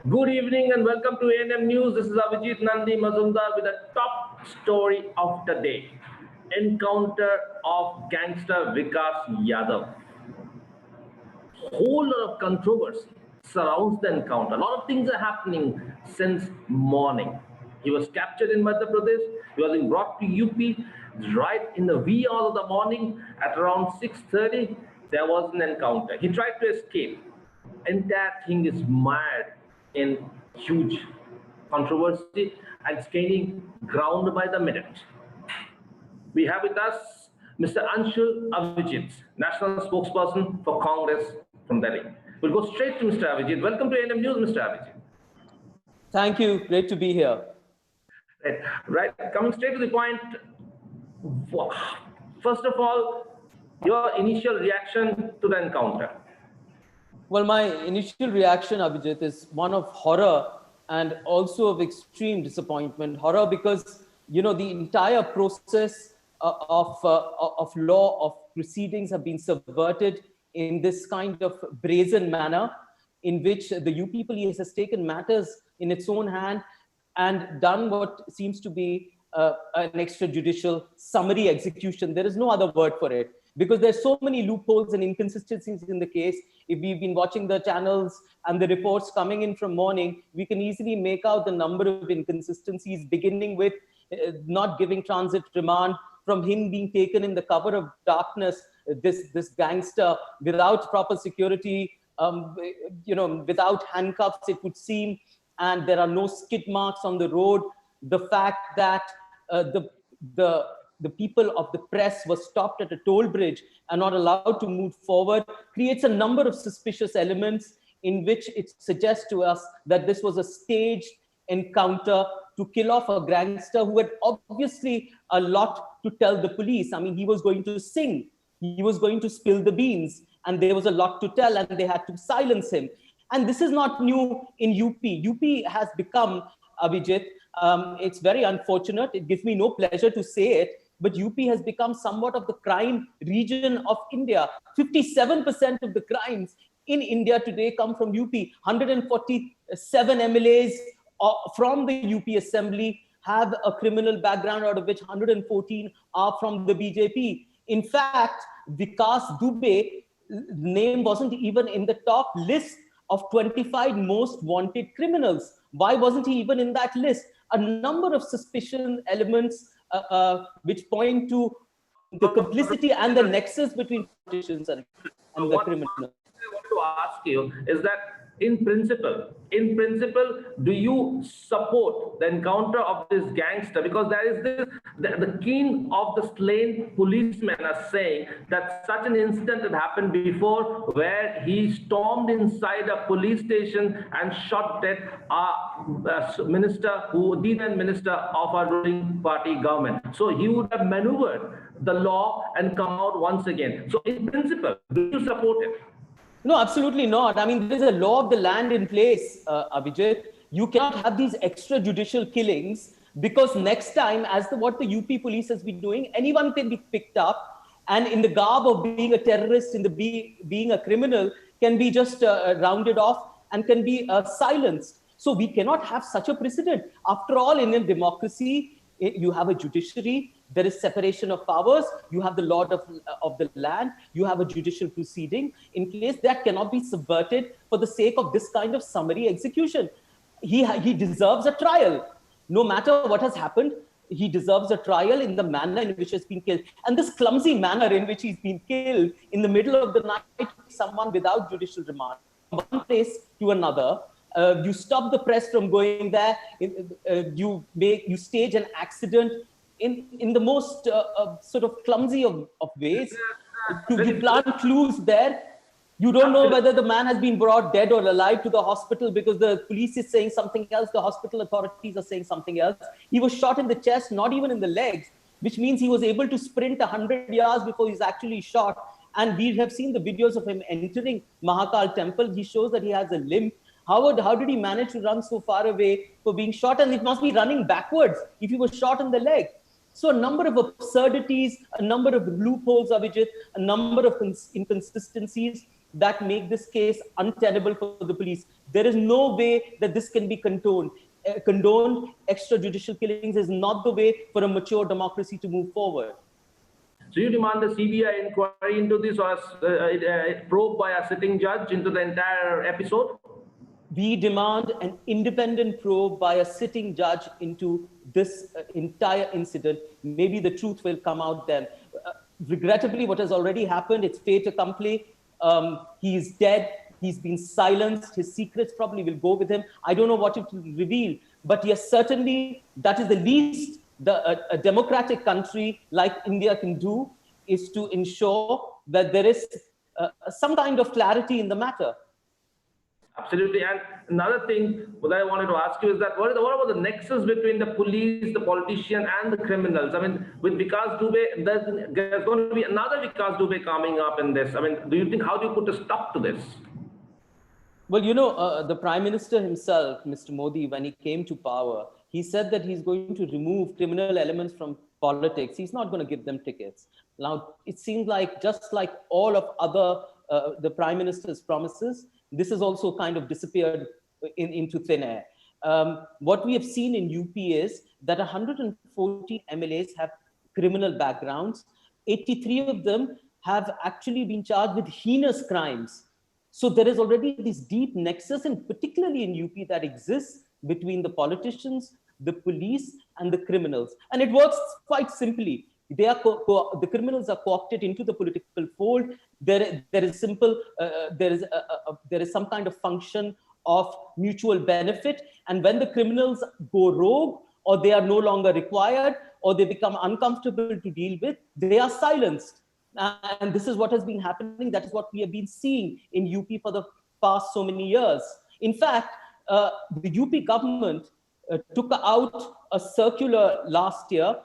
Good evening and welcome to ANM News. This is Abhijit Nandi Mazumdar with the top story of the day. Encounter of gangster Vikas Yadav. Whole lot of controversy surrounds the encounter. A lot of things are happening since morning. He was captured in Madhya Pradesh. He was being brought to UP right in the wee hours of the morning. At around 6:30, there was an encounter. He tried to escape. Entire thing is mired in huge controversy and it's gaining ground by the minute. We have with us Mr. Anshul Avijit, National Spokesperson for Congress from Delhi. We'll go straight to Mr. Avijit. Welcome to ANM News, Mr. Avijit. Thank you. Great to be here. Right. Coming straight to the point. First of all, your initial reaction to the encounter. Well, my initial reaction, Abhijit, is one of horror and also of extreme disappointment. Horror because, the entire process of law, of proceedings have been subverted in this kind of brazen manner in which the UP police has taken matters in its own hand and done what seems to be an extrajudicial summary execution. There is no other word for it because there's so many loopholes and inconsistencies in the case. If we've been watching the channels and the reports coming in from morning, we can easily make out the number of inconsistencies, beginning with not giving transit remand, from him being taken in the cover of darkness, this gangster without proper security, without handcuffs, it would seem, and there are no skid marks on the road. The fact that the people of the press were stopped at a toll bridge and not allowed to move forward creates a number of suspicious elements in which it suggests to us that this was a staged encounter to kill off a gangster who had obviously a lot to tell the police. I mean, he was going to sing, he was going to spill the beans, and there was a lot to tell, and they had to silence him. And this is not new in UP. UP has become, Abhijit, it's very unfortunate. It gives me no pleasure to say it, but UP has become somewhat of the crime region of India. 57% of the crimes in India today come from UP. 147 MLAs from the UP Assembly have a criminal background, out of which 114 are from the BJP. In fact, Vikas Dubey's name wasn't even in the top list of 25 most wanted criminals. Why wasn't he even in that list? A number of suspicion elements which point to the complicity and the nexus between politicians and the criminals. I want to ask you is that in principle, do you support the encounter of this gangster? Because there is this, the king of the slain policemen are saying that such an incident had happened before where he stormed inside a police station and shot dead a minister, the then minister of our ruling party government. So he would have maneuvered the law and come out once again. So in principle, do you support it? No, absolutely not. I mean, there is a law of the land in place, Abhijit. You cannot have these extrajudicial killings because next time, as what the UP police has been doing, anyone can be picked up and in the garb of being a terrorist, being a criminal, can be just rounded off and can be silenced. So we cannot have such a precedent. After all, in a democracy, you have a judiciary, there is separation of powers, you have the law of the land, you have a judicial proceeding. In case that cannot be subverted for the sake of this kind of summary execution. He deserves a trial. No matter what has happened, he deserves a trial in the manner in which he's been killed. And this clumsy manner in which he's been killed in the middle of the night, someone without judicial remand, from one place to another. You stop the press from going there. You stage an accident in the most sort of clumsy of ways. You plant clues there. You don't know whether the man has been brought dead or alive to the hospital because the police is saying something else. The hospital authorities are saying something else. He was shot in the chest, not even in the legs, which means he was able to sprint 100 yards before he's actually shot. And we have seen the videos of him entering Mahakal temple. He shows that he has a limp. How did he manage to run so far away for being shot? And it must be running backwards if he was shot in the leg. So a number of absurdities, a number of loopholes, Abhijit, a number of inconsistencies that make this case untenable for the police. There is no way that this can be condoned. Condoned extrajudicial killings is not the way for a mature democracy to move forward. So you demand the CBI inquiry into this, or probe by a sitting judge into the entire episode? We demand an independent probe by a sitting judge into this entire incident. Maybe the truth will come out then. Regrettably, what has already happened, it's fait accompli. He is dead. He's been silenced. His secrets probably will go with him. I don't know what it will reveal, but yes, certainly that is the least a democratic country like India can do, is to ensure that there is some kind of clarity in the matter. Absolutely. And another thing that I wanted to ask you is that what about the nexus between the police, the politician, and the criminals? I mean, with Vikas Dubey, there's going to be another Vikas Dubey coming up in this. I mean, do you think, how do you put a stop to this? Well, you know, the Prime Minister himself, Mr. Modi, when he came to power, he said that he's going to remove criminal elements from politics. He's not going to give them tickets. Now, it seems like just like all of other the Prime Minister's promises, this has also kind of disappeared into thin air. What we have seen in UP is that 140 MLAs have criminal backgrounds. 83 of them have actually been charged with heinous crimes. So there is already this deep nexus, and particularly in UP, that exists between the politicians, the police, and the criminals. And it works quite simply. They are the criminals are co-opted into the political fold. There is some kind of function of mutual benefit. And when the criminals go rogue, or they are no longer required, or they become uncomfortable to deal with, they are silenced. And this is what has been happening. That is what we have been seeing in UP for the past so many years. In fact, the UP government took out a circular last year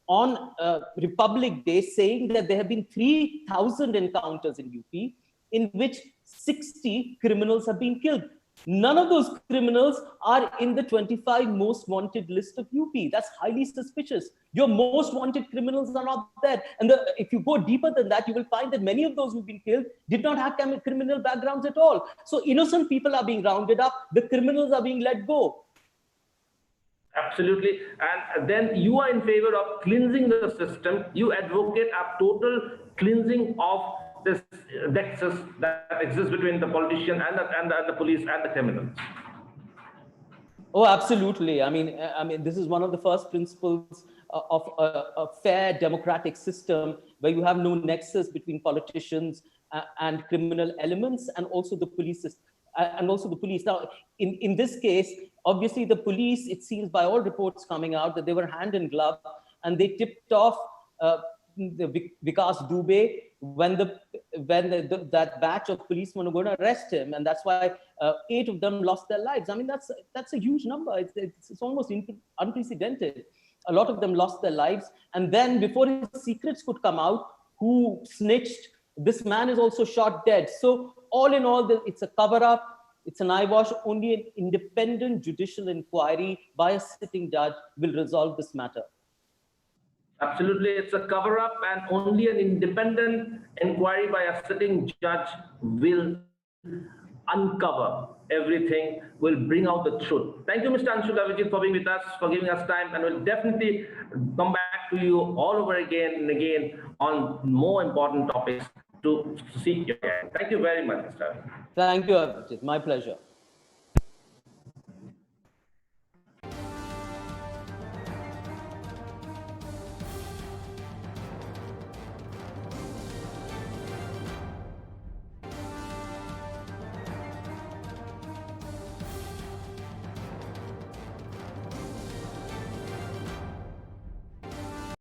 on Republic Day saying that there have been 3,000 encounters in UP in which 60 criminals have been killed. None of those criminals are in the 25 most wanted list of UP. That's highly suspicious. Your most wanted criminals are not there. And if you go deeper than that, you will find that many of those who've been killed did not have criminal backgrounds at all. So innocent people are being rounded up. The criminals are being let go. Absolutely. And then you are in favor of cleansing the system. You advocate a total cleansing of this nexus that exists between the politician and the police and the criminals. Oh, absolutely. I mean, this is one of the first principles of a fair democratic system where you have no nexus between politicians and criminal elements, and also the police system. Now, in this case, obviously the police, it seems by all reports coming out that they were hand in glove, and they tipped off the Vikas Dubey when that batch of policemen were going to arrest him, and that's why 8 of them lost their lives. I mean, that's a huge number. It's almost unprecedented. A lot of them lost their lives, and then before his secrets could come out, who snitched, this man is also shot dead. So all in all, it's a cover-up. It's an eyewash. Only an independent judicial inquiry by a sitting judge will resolve this matter. Absolutely, it's a cover-up, and only an independent inquiry by a sitting judge will uncover everything, will bring out the truth. Thank you, Mr. Anshu Davijit, for being with us, for giving us time, and we'll definitely come back to you all over again and again on more important topics to seek you again. Thank you very much, Mr. Thank you, Abhijit. My pleasure.